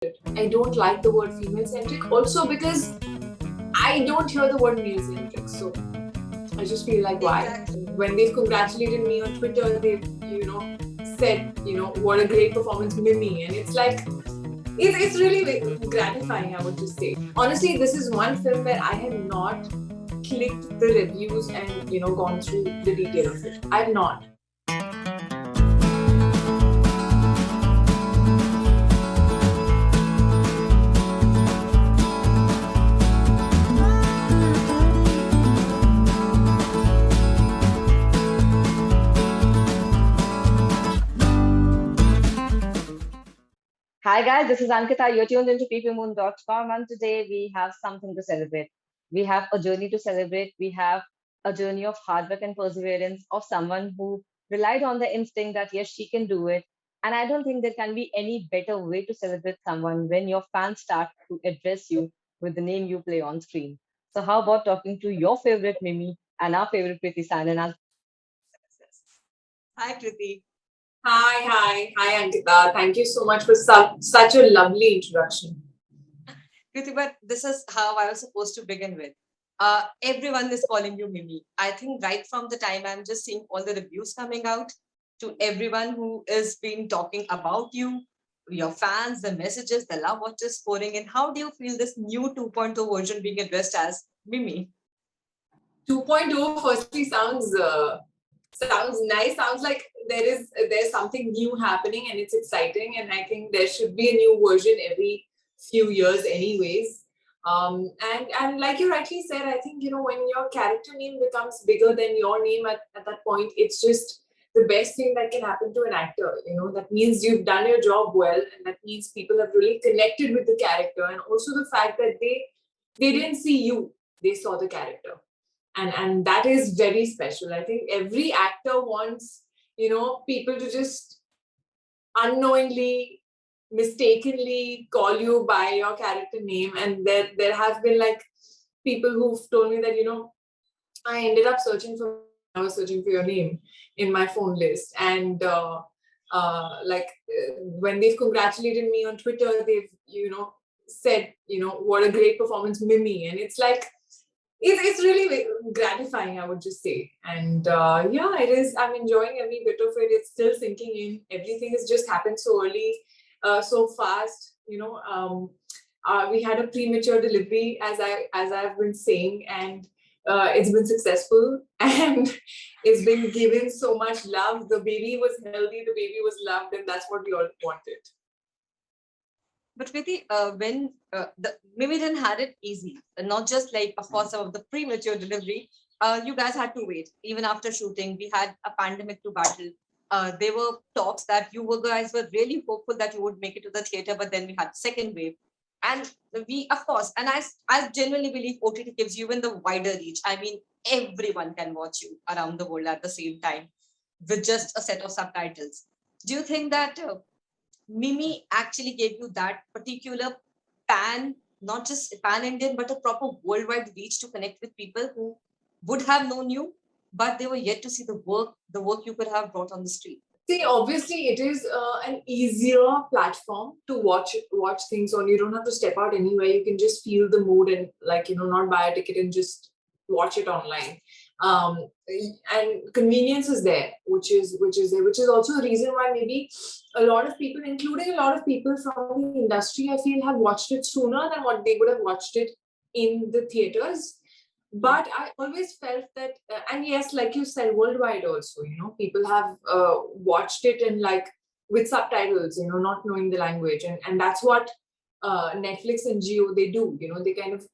I don't like the word female centric also because I don't hear the word male centric. So I just feel like why? Exactly. When they've congratulated me on Twitter, they've, said, what a great performance, Mimi. And it's like, it's really gratifying, I would just say. Honestly, this is one film where I have not clicked the reviews and, gone through the detail of it. I've not. Hi guys, this is Ankita. You're tuned into ppmoon.com, and today we have something to celebrate. We have a journey to celebrate. We have a journey of hard work and perseverance of someone who relied on the instinct that yes, she can do it. And I don't think there can be any better way to celebrate someone when your fans start to address you with the name you play on screen. So how about talking to your favorite Mimi and our favorite Priti Sanan? Hi, Kriti. Hi, Ankita. Thank you so much for such a lovely introduction. Kriti, but this is how I was supposed to begin with. Everyone is calling you Mimi. I think right from the time I'm just seeing all the reviews coming out to everyone who is been talking about you, your fans, the messages, the love what is pouring in. How do you feel this new 2.0 version being addressed as Mimi? 2.0 firstly sounds nice. Sounds like there's something new happening and it's exciting. And I think there should be a new version every few years, anyways. And like you rightly said, I think when your character name becomes bigger than your name at that point, it's just the best thing that can happen to an actor. That means you've done your job well, and that means people have really connected with the character, and also the fact that they didn't see you, they saw the character, and that is very special. I think every actor wants people to just unknowingly, mistakenly call you by your character name. And there have been like people who've told me that I ended up searching for I was searching for your name in my phone list. And when they've congratulated me on Twitter, they've said what a great performance, Mimi. And it's like it's really gratifying, I would just say. And yeah, it is. I'm enjoying every bit of it. It's still sinking in. Everything has just happened so early, so fast. We had a premature delivery, as I've been saying, and it's been successful, and it's been given so much love. The baby was healthy, the baby was loved, and that's what we all wanted. But Kriti, when the Mimi didn't had it easy, not just like of course of the premature delivery. You guys had to wait even after shooting. We had a pandemic to battle. There were talks that guys were really hopeful that you would make it to the theater, but then we had second wave, and we of course, and I genuinely believe OTT gives you even the wider reach. I mean, everyone can watch you around the world at the same time with just a set of subtitles. Do you think that Mimi actually gave you that particular not just pan Indian, but a proper worldwide reach to connect with people who would have known you, but they were yet to see the work you could have brought on the street? See, obviously, it is an easier platform to watch things on. You don't have to step out anywhere. You can just feel the mood and, like, not buy a ticket and just watch it online. Um, and convenience is there, which is also a reason why maybe a lot of people, including a lot of people from the industry, I feel, have watched it sooner than what they would have watched it in the theaters. But I always felt that, and yes, like you said, worldwide also, people have watched it, and like with subtitles, not knowing the language. And that's what Netflix and Geo, they do, they kind of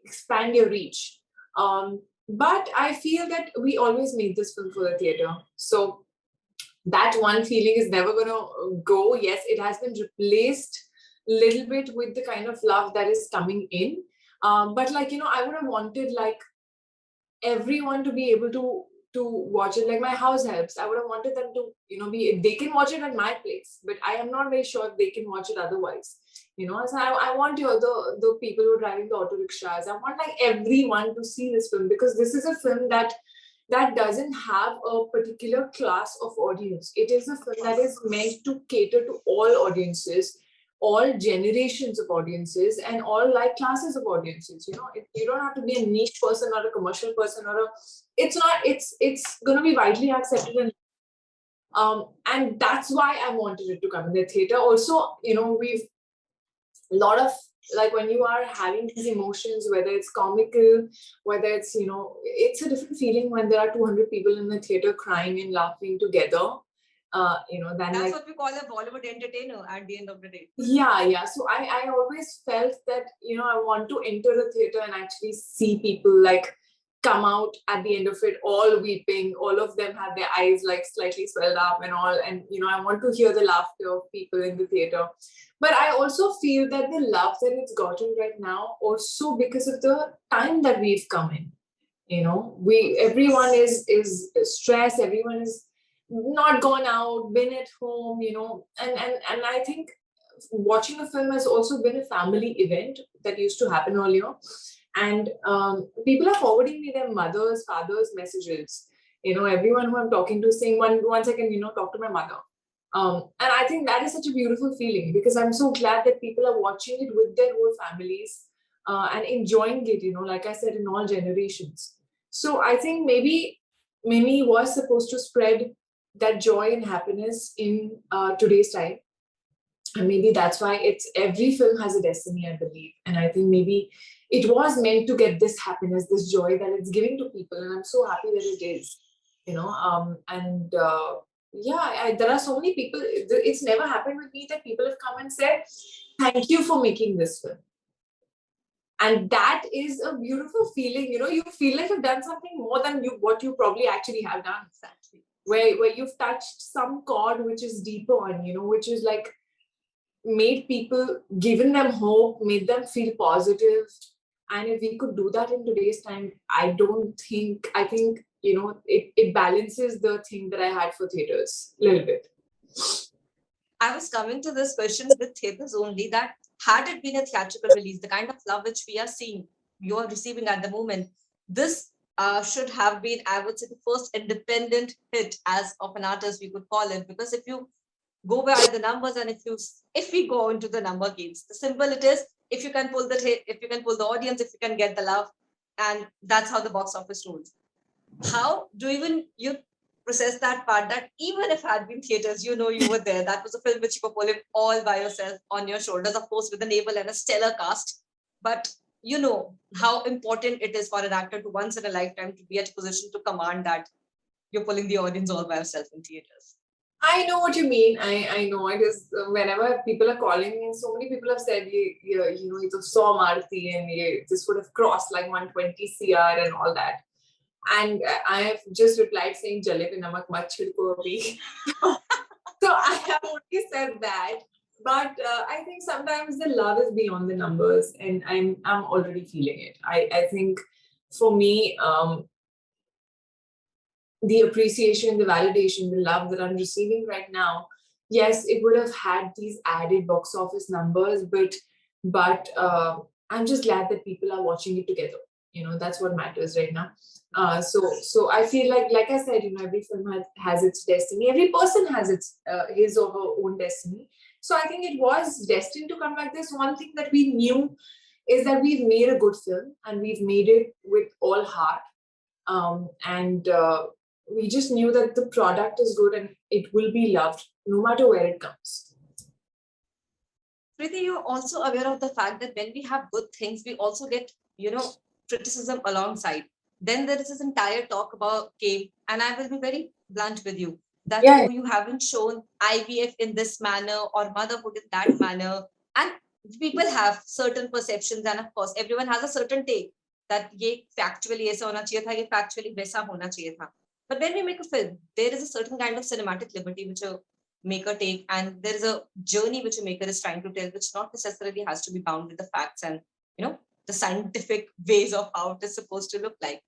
expand your reach. But I feel that we always made this film for the theater. So that one feeling is never going to go. Yes, it has been replaced a little bit with the kind of love that is coming in. But like, I would have wanted like everyone to be able to watch it. Like my house helps, I would have wanted them to be, they can watch it at my place, but I am not very sure if they can watch it otherwise. So I want the people who are driving the auto rickshaws, I want like everyone to see this film, because this is a film that doesn't have a particular class of audience. It is a film that is meant to cater to all audiences, all generations of audiences and all like classes of audiences. You don't have to be a niche person or a commercial person it's going to be widely accepted, and that's why I wanted it to come in the theater. Also, we've a lot of, like, when you are having these emotions, whether it's comical, whether it's, it's a different feeling when there are 200 people in the theater crying and laughing together. Than That's like, what we call a Bollywood entertainer at the end of the day. yeah. So I always felt that, I want to enter the theater and actually see people like come out at the end of it all weeping. All of them have their eyes like slightly swelled up and all. And, I want to hear the laughter of people in the theater. But I also feel that the love that it's gotten right now, also because of the time that we've come in. Everyone is stressed, everyone is not gone out, been at home, and I think watching a film has also been a family event that used to happen earlier. And people are forwarding me their mothers, fathers' messages. Everyone who I'm talking to saying, one second, talk to my mother. And I think that is such a beautiful feeling, because I'm so glad that people are watching it with their whole families and enjoying it, like I said, in all generations. So I think maybe Mimi was supposed to spread that joy and happiness in today's time. And maybe that's why every film has a destiny, I believe. And I think maybe it was meant to get this happiness, this joy that it's giving to people. And I'm so happy that it is, there are so many people. It's never happened with me that people have come and said, thank you for making this film. And that is a beautiful feeling. You feel like you've done something more than what you probably actually have done. Exactly. Where you've touched some chord which is deeper on, which is like made people, given them hope, made them feel positive. And if we could do that in today's time, I think, it balances the thing that I had for theaters a little bit. I was coming to this question with theaters only, that had it been a theatrical release, the kind of love which we are seeing, you are receiving at the moment, this should have been, I would say, the first independent hit as of an artist, we could call it. Because if you go by the numbers, and if we go into the number games, the simple it is, if you can pull the hit, if you can pull the audience, if you can get the love, and that's how the box office rolls. How do you process that part, that even if had been theaters, you were there, that was a film which you were pulling all by yourself on your shoulders, of course with a naval and a stellar cast, but how important it is for an actor to once in a lifetime to be at a position to command that you're pulling the audience all by yourself in theaters. I know what you mean. I know it is. Whenever people are calling me, and so many people have said, you saw Maruti and this would have crossed like 120 CR and all that. And I have just replied saying, Jale pe namak mat chhidko abhi. So I have only said that. But I think sometimes the love is beyond the numbers, and I'm already feeling it. I think for me, the appreciation, the validation, the love that I'm receiving right now, yes, it would have had these added box office numbers, but I'm just glad that people are watching it together. That's what matters right now. So I feel like I said, every film has its destiny. Every person has his or her own destiny. So I think it was destined to come like this. One thing that we knew is that we've made a good film, and we've made it with all heart. And we just knew that the product is good and it will be loved no matter where it comes. Preeti, you're also aware of the fact that when we have good things, we also get, criticism alongside. Then there is this entire talk about game, and I will be very blunt with you that you haven't shown IVF in this manner or motherhood in that manner, and people have certain perceptions, and of course everyone has a certain take that ye factually aisa hona chahiye tha, ye factually waisa hona chahiye tha. But when we make a film, there is a certain kind of cinematic liberty which a maker take, and there is a journey which a maker is trying to tell, which not necessarily has to be bound with the facts and the scientific ways of how it is supposed to look like.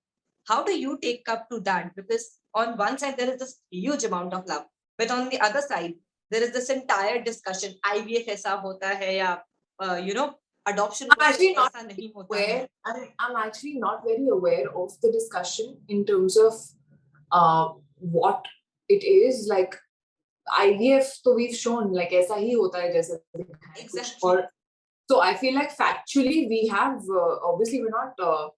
How do you take up to that? Because on one side there is this huge amount of love, but on the other side there is this entire discussion, IVF aisa hota hai ya adoption. I'm actually not aware. I'm actually not very aware of the discussion in terms of what it is like. IVF तो we've shown like ऐसा ही होता है जैसे दिखाया है कुछ. Exactly. और so I feel like factually we have obviously we're not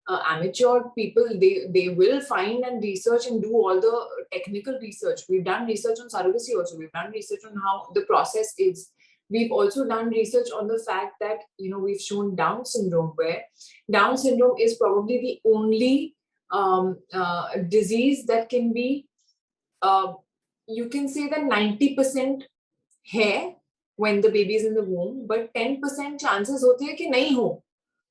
amateur people. They will find and research and do all the technical research. We've done research on surrogacy also. We've done research on how the process is. We've also done research on the fact that, you know, we've shown Down syndrome, where Down syndrome is probably the only disease that can be, you can say that 90% है when the baby is in the womb, but 10% chances होते हैं कि नहीं हो.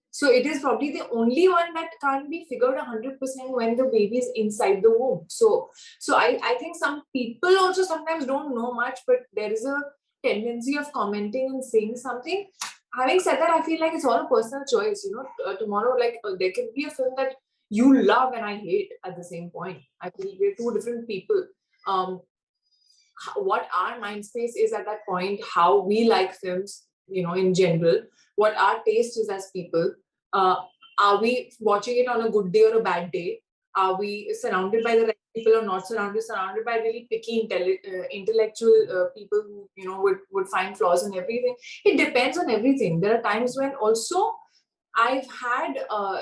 So it is probably the only one that can't be figured 100% when the baby is inside the womb. So I think some people also sometimes don't know much, but there is a tendency of commenting and saying something. Having said that, I feel like it's all a personal choice. You know, tomorrow, like there can be a film that you love and I hate at the same point. I feel we're two different people. What our mind space is at that point, how we like films, you know, in general, what our taste is as people. Are we watching it on a good day or a bad day? Are we surrounded by the right people or not surrounded by really picky intellectual people who, you know, would find flaws in everything? It depends on everything. There are times when also I've had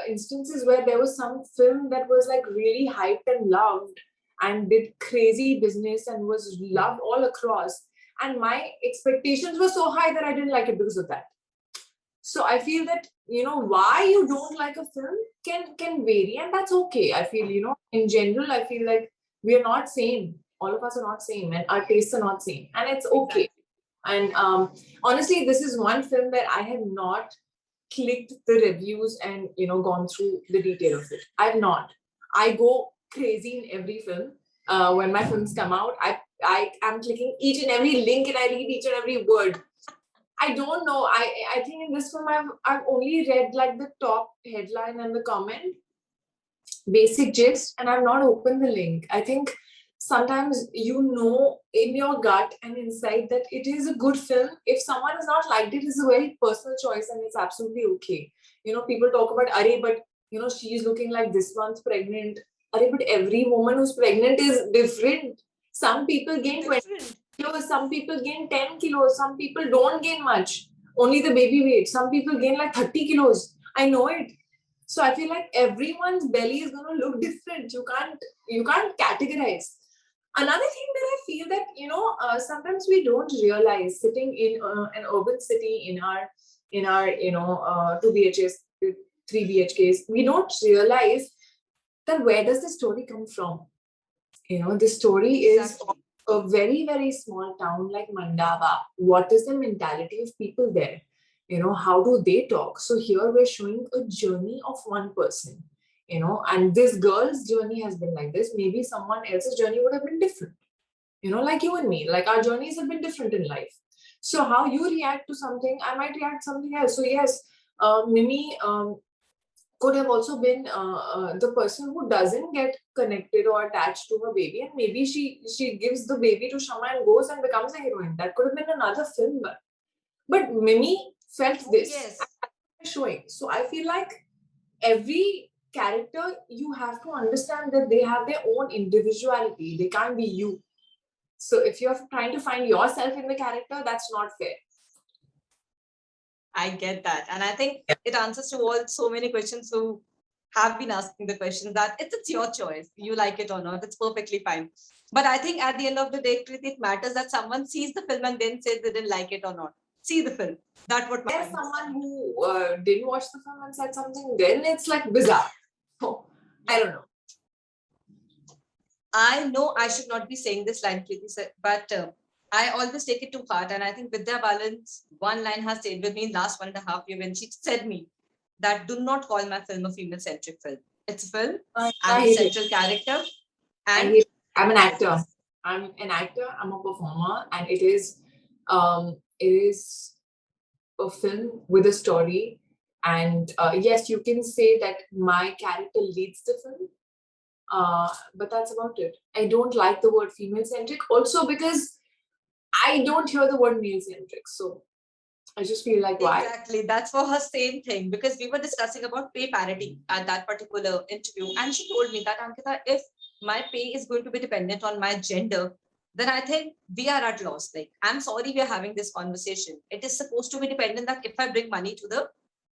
instances where there was some film that was like really hyped and loved and did crazy business and was loved all across. And my expectations were so high that I didn't like it because of that. So I feel that, you know, why you don't like a film can vary, and that's okay. I feel, you know, in general, I feel like we are not same. All of us are not same, and our tastes are not same, and it's okay. And honestly, this is one film that I have not clicked the reviews and, you know, gone through the detail of it. I've not. I go crazy in every film. When my films come out, I am clicking each and every link and I read each and every word. I don't know. I think in this film I've only read like the top headline and the comment, basic gist, and I've not opened the link. I think sometimes you know in your gut and inside that it is a good film. If someone has not liked it, it's a very personal choice and it's absolutely okay. You know, people talk about Are, but you know, she's looking like this month pregnant. Are, but every woman who's pregnant is different. Some people gain 20 kilos, some people gain 10 kilos, some people don't gain much, only the baby weight. Some people gain like 30 kilos. I know it. So I feel like everyone's belly is going to look different. You can't categorize. Another thing that I feel that, you know, sometimes we don't realize sitting in an urban city in our you know 2 BHKs, 3 BHKs, we don't realize that where does the story come from? You know, the story is a very, very small town like Mandava. What is the mentality of people there? You know, how do they talk? So here we're showing a journey of one person, you know, and this girl's journey has been like this. Maybe someone else's journey would have been different, you know, like you and me. Like our journeys have been different in life. So how you react to something, I might react something else. So yes, Mimi could have also been the person who doesn't get connected or attached to her baby, and maybe she gives the baby to Shama and goes and becomes a heroine. That could have been another film, but Mimi felt this. Yes. Showing. So I feel like every character, you have to understand that they have their own individuality. They can't be you. So if you're trying to find yourself in the character, that's not fair. I get that. And I think it answers to all so many questions who have been asking the question that it's your choice. You like it or not, it's perfectly fine. But I think at the end of the day, Kriti, it matters that someone sees the film and then says they didn't like it or not. See the film. That's what There's matters. someone who didn't watch the film and said something, then it's like bizarre. Oh, I don't know. I know I should not be saying this line, Kriti, but I always take it to heart. And I think Vidya Balan's one line has stayed with me in the last 1.5 years when she said me that do not call my film a female-centric film. It's a film. I'm a central character. And I'm an actor. I'm an actor. I'm a performer, and it is a film with a story. And yes, you can say that my character leads the film, but that's about it. I don't like the word female-centric, also because I don't hear the word male-centric. So I just feel like why? Exactly. That's for her same thing, because we were discussing about pay parity at that particular interview. And she told me that, Ankita, if my pay is going to be dependent on my gender, then I think we are at loss. Like, I'm sorry we are having this conversation. It is supposed to be dependent that if I bring money to the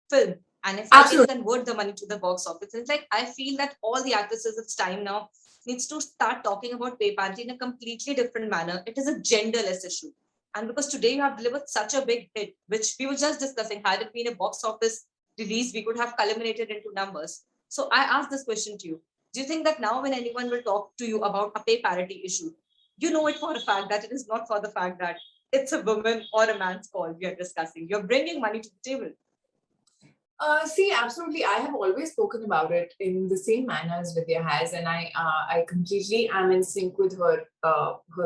film and if I can Absolutely. convert the money to the box office, it's like I feel that all the actresses, it's time now, needs to start talking about pay parity in a completely different manner. It is a genderless issue. And because today you have delivered such a big hit, which we were just discussing, had it been a box office release, we could have culminated into numbers. So I asked this question to you. Do you think that now when anyone will talk to you about a pay parity issue, you know it for a fact that it is not for the fact that it's a woman or a man's call we are discussing. You're bringing money to the table. See, absolutely. I have always spoken about it in the same manner as Vidya has, and I completely am in sync with her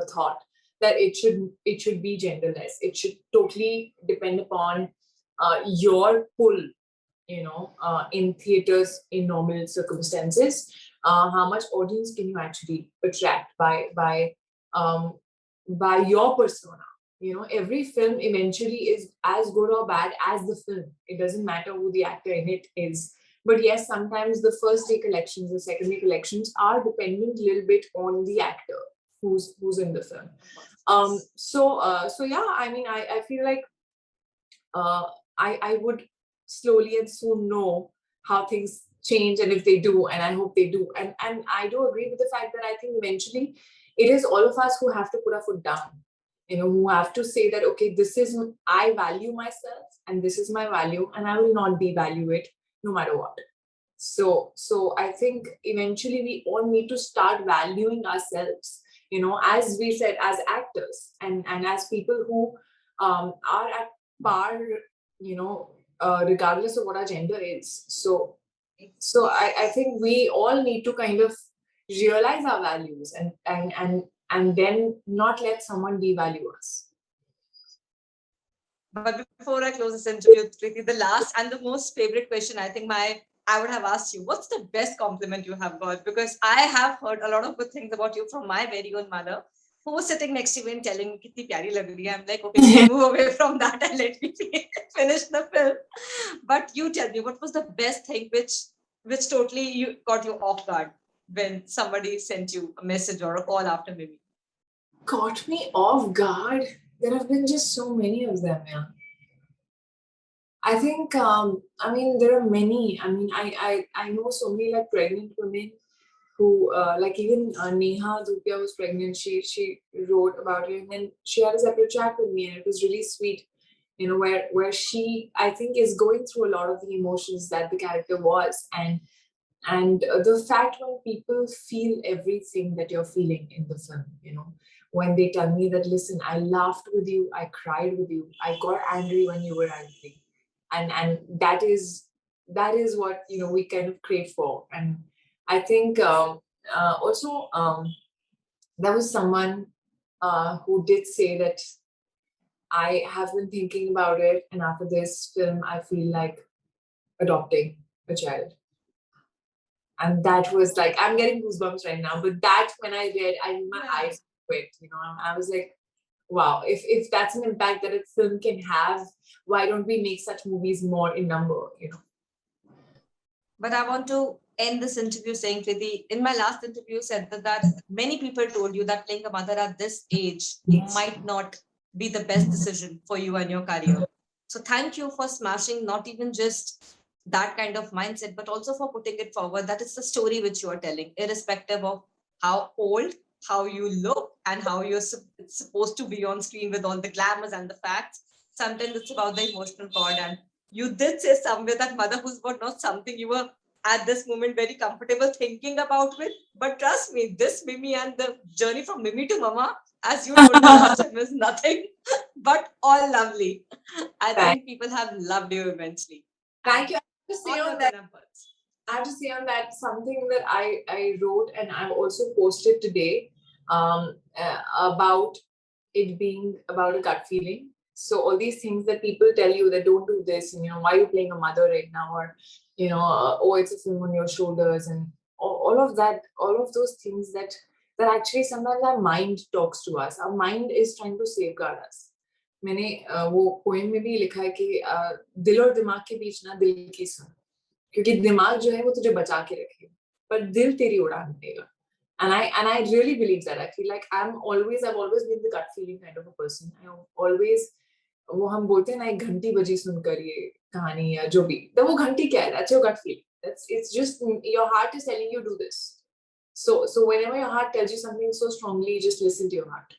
thought that it should be genderless. It should totally depend upon your pull, in theaters in normal circumstances. How much audience can you actually attract by your persona? Every film eventually is as good or bad as the film. It doesn't matter who the actor in it is. But yes, sometimes the first day collections, the second day collections are dependent a little bit on the actor who's in the film. So yeah, I mean, I feel like I would slowly and soon know how things change, and if they do, and I hope they do. And I do agree with the fact that I think eventually it is all of us who have to put our foot down, who have to say that, okay, I value myself and this is my value, and I will not devalue it no matter what. So I think eventually we all need to start valuing ourselves, as we said, as actors and as people who are at par, regardless of what our gender is. So I think we all need to kind of realize our values and then not let someone devalue us. But before I close this interview, Preeti, the last and the most favorite question I think I would have asked you, what's the best compliment you have got? Because I have heard a lot of good things about you from my very own mother, who was sitting next to me and telling me, "Kitni pyari lag rahi hai." I'm like, okay, move away from that and let me finish the film. But you tell me, what was the best thing which totally got you off guard when somebody sent you a message or a call after Mimi? Caught me off guard. There have been just so many of them, yeah. I think, I mean, there are many. I mean, I know so many like pregnant women who, like even Neha Dhupia was pregnant. She wrote about it, and then she had a separate chat with me, and it was really sweet. Where she, I think, is going through a lot of the emotions that the character was, and the fact when people feel everything that you're feeling in the film, when they tell me that, listen, I laughed with you, I cried with you, I got angry when you were angry, and that is what we kind of crave for. And I think also there was someone who did say that I have been thinking about it, and after this film I feel like adopting a child. And that was like, I'm getting goosebumps right now, but that when I read, my eyes quit, I was like, wow, if that's an impact that a film can have, why don't we make such movies more in number, But I want to end this interview saying, Preeti, in my last interview, said that many people told you that playing a mother at this age might not be the best decision for you and your career. So thank you for smashing not even just that kind of mindset, but also for putting it forward that it's the story which you are telling, irrespective of how old, how you look, and how you're supposed to be on screen with all the glamours and the facts. Sometimes it's about the emotional cord. And you did say somewhere that motherhood was not something you were at this moment very comfortable thinking about with. But trust me, this Mimi and the journey from Mimi to Mama, as you told me last time, is nothing but all lovely. I think people have loved you immensely. Thank you. I have to say on that something that I wrote and I've also posted today about it being about a gut feeling. So all these things that people tell you that don't do this, and why are you playing a mother right now, or oh, it's a film on your shoulders, and all of that, all of those things that actually sometimes our mind talks to us. Our mind is trying to safeguard us. मैंने वो poem में भी लिखा है कि दिल और दिमाग के बीच ना दिल की सुन, क्योंकि दिमाग जो है वो तुझे बचा के रखेगा, पर दिल तेरी उड़ान देगा. And I really believe that. I feel like I've always been the gut feeling kind of a person. I always, वो हम बोलते हैं ना, एक घंटी बजी सुनकर ये कहानी या जो भी, तो वो घंटी क्या है? That's your gut feeling. It's just your heart is telling you do this. So whenever your heart tells you something so strongly, just listen to your heart.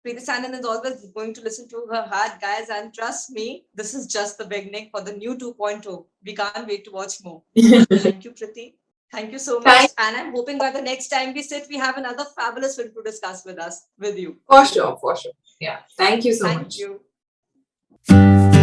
Preeti Sanan is always going to listen to her heart, guys, and trust me, this is just the beginning for the new 2.0. We can't wait to watch more. Thank you, Preeti. Thank you so much. And I'm hoping by the next time we sit, we have another fabulous film to discuss with you. For sure. Yeah. Thank you so much. Thank you.